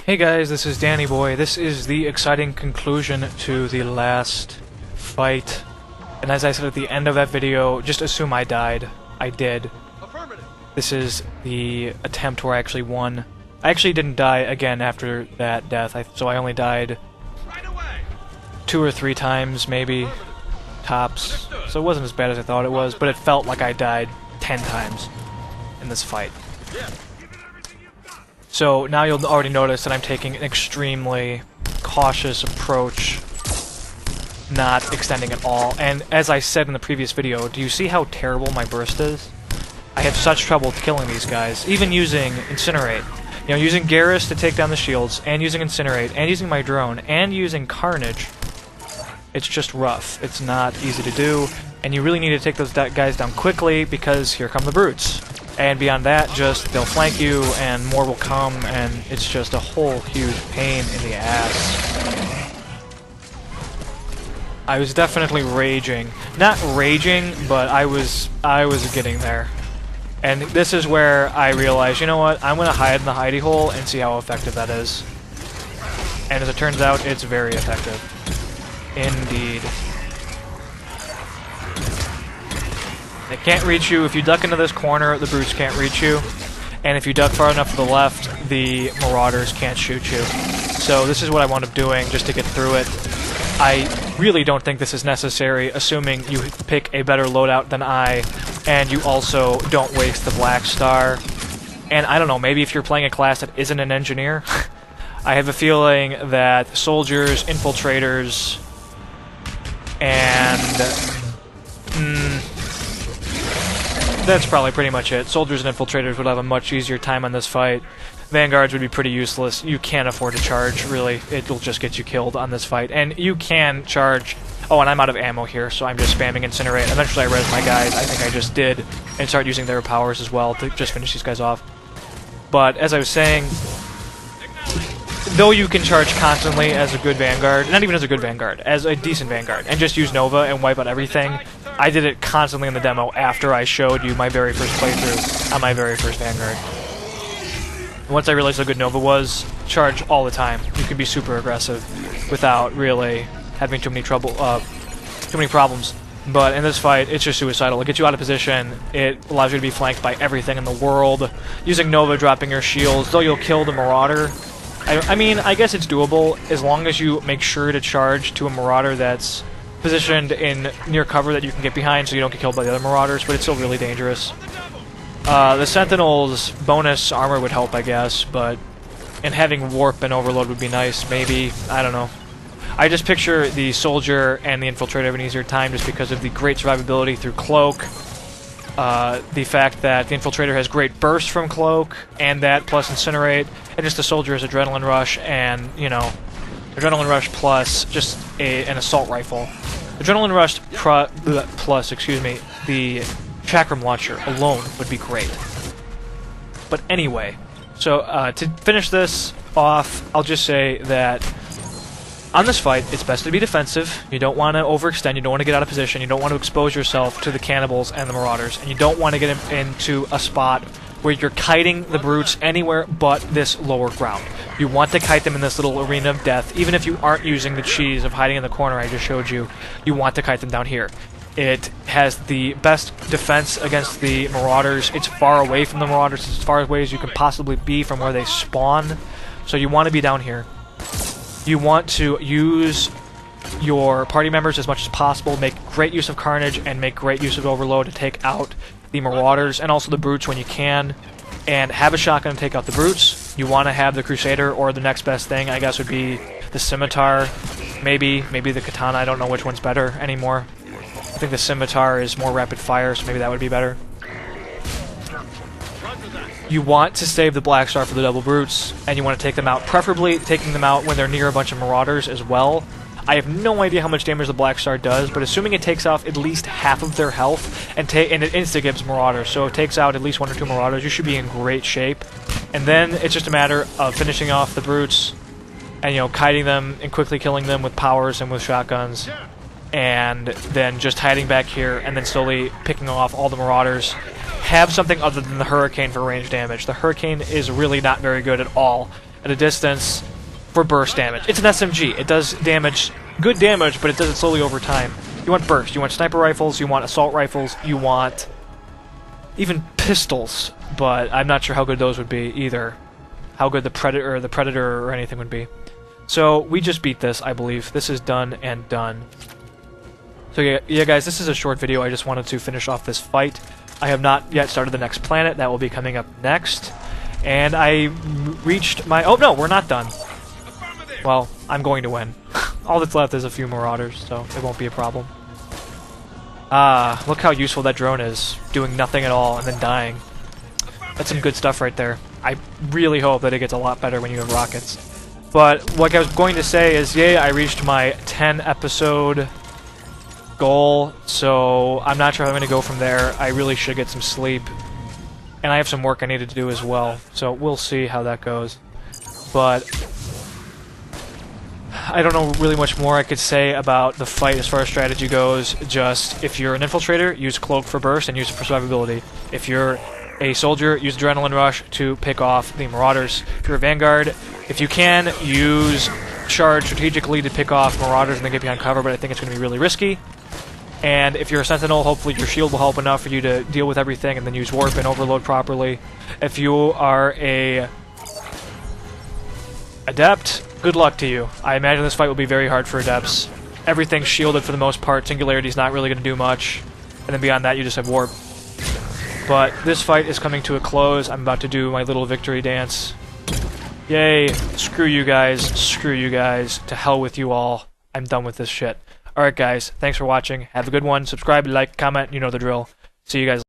Hey guys, this is Danny Boy. This is the exciting conclusion to the last fight. And as I said at the end of that video, just assume I died. I did. This is the attempt where I actually won. I actually didn't die again after that death, so I only died 2 or 3 times, maybe, tops. So it wasn't as bad as I thought it was, but it felt like I died 10 times in this fight. So now you'll already notice that I'm taking an extremely cautious approach, not extending at all. And as I said in the previous video, do you see how terrible my burst is? I have such trouble killing these guys, even using Incinerate. You know, using Garrus to take down the shields, and using Incinerate, and using my drone, and using Carnage. It's just rough. It's not easy to do, and you really need to take those guys down quickly, because here come the brutes. And beyond that, just they'll flank you, and more will come, and it's just a whole huge pain in the ass. I was definitely raging. Not raging, but I was getting there. And this is where I realized, you know what, I'm going to hide in the hidey hole and see how effective that is. And as it turns out, it's very effective. Indeed. They can't reach you. If you duck into this corner, the brutes can't reach you. And if you duck far enough to the left, the marauders can't shoot you. So this is what I wound up doing just to get through it. I really don't think this is necessary, assuming you pick a better loadout than I, and you also don't waste the Black Star. And I don't know, maybe if you're playing a class that isn't an engineer, I have a feeling that soldiers, infiltrators, and that's probably pretty much it. Soldiers and infiltrators would have a much easier time on this fight. Vanguards would be pretty useless. You can't afford to charge, really. It'll just get you killed on this fight. And you can charge... Oh, and I'm out of ammo here, so I'm just spamming Incinerate. Eventually I res my guys, I think I just did, and start using their powers as well to just finish these guys off. But, as I was saying, though you can charge constantly as a good Vanguard, not even as a good Vanguard, as a decent Vanguard, and just use Nova and wipe out everything, I did it constantly in the demo after I showed you my very first playthrough on my very first Vanguard. Once I realized how good Nova was, charge all the time. You can be super aggressive without really having too many problems. But in this fight, it's just suicidal. It gets you out of position. It allows you to be flanked by everything in the world. Using Nova, dropping your shields, though you'll kill the Marauder. I mean, I guess it's doable as long as you make sure to charge to a Marauder that's positioned in near cover that you can get behind so you don't get killed by the other Marauders, but it's still really dangerous. The Sentinel's bonus armor would help, I guess, and having Warp and Overload would be nice, maybe. I don't know. I just picture the Soldier and the Infiltrator have an easier time just because of the great survivability through Cloak, the fact that the Infiltrator has great burst from Cloak, and that plus Incinerate, and just the Soldier has Adrenaline Rush, and, you know, Adrenaline Rush plus just an Assault Rifle. Adrenaline Rush plus, excuse me, the Chakram Launcher alone would be great. But anyway, so to finish this off, I'll just say that on this fight, it's best to be defensive. You don't want to overextend, you don't want to get out of position, you don't want to expose yourself to the Cannibals and the Marauders, and you don't want to get into a spot where you're kiting the brutes anywhere but this lower ground. You want to kite them in this little arena of death, even if you aren't using the cheese of hiding in the corner I just showed you. You want to kite them down here. It has the best defense against the Marauders. It's far away from the Marauders. It's as far away as you can possibly be from where they spawn. So you want to be down here. You want to use your party members as much as possible, make great use of Carnage, and make great use of Overload to take out the Marauders and also the Brutes when you can. And have a shotgun to take out the Brutes. You want to have the Crusader, or the next best thing, I guess, would be the Scimitar. Maybe the Katana. I don't know which one's better anymore. I think the Scimitar is more rapid fire, so maybe that would be better. You want to save the Black Star for the double brutes, and you want to take them out, preferably taking them out when they're near a bunch of Marauders as well. I have no idea how much damage the Black Star does, but assuming it takes off at least half of their health, and it insta-gives Marauders, so it takes out at least 1 or 2 Marauders, you should be in great shape. And then it's just a matter of finishing off the brutes, and, you know, kiting them and quickly killing them with powers and with shotguns. And then just hiding back here, and then slowly picking off all the Marauders. Have something other than the Hurricane for range damage. The Hurricane is really not very good at all. at a distance for burst damage. It's an SMG. It does damage, good damage, but it does it slowly over time. You want burst. You want sniper rifles. You want assault rifles. You want even pistols, but I'm not sure how good those would be either. How good the Predator or anything would be. So we just beat this, I believe. This is done and done. So yeah, guys, this is a short video. I just wanted to finish off this fight. I have not yet started the next planet. That will be coming up next. And I reached my... Oh, no, we're not done. Well, I'm going to win. All that's left is a few Marauders, so it won't be a problem. Look how useful that drone is. Doing nothing at all and then dying. That's some good stuff right there. I really hope that it gets a lot better when you have rockets. But what I was going to say is, yay, I reached my 10-episode goal, so I'm not sure how I'm going to go from there. I really should get some sleep. And I have some work I needed to do as well, so we'll see how that goes. But I don't know really much more I could say about the fight as far as strategy goes. Just, if you're an infiltrator, use Cloak for burst and use it for survivability. If you're a soldier, use Adrenaline Rush to pick off the Marauders. If you're a Vanguard, if you can, use Charge strategically to pick off Marauders and then get behind cover, but I think it's going to be really risky. And if you're a Sentinel, hopefully your shield will help enough for you to deal with everything and then use Warp and Overload properly. If you are a Adept, good luck to you. I imagine this fight will be very hard for Adepts. Everything's shielded for the most part, Singularity's not really going to do much, and then beyond that you just have Warp. But this fight is coming to a close. I'm about to do my little victory dance. Yay, screw you guys, to hell with you all. I'm done with this shit. Alright guys, thanks for watching, have a good one, subscribe, like, comment, you know the drill. See you guys later.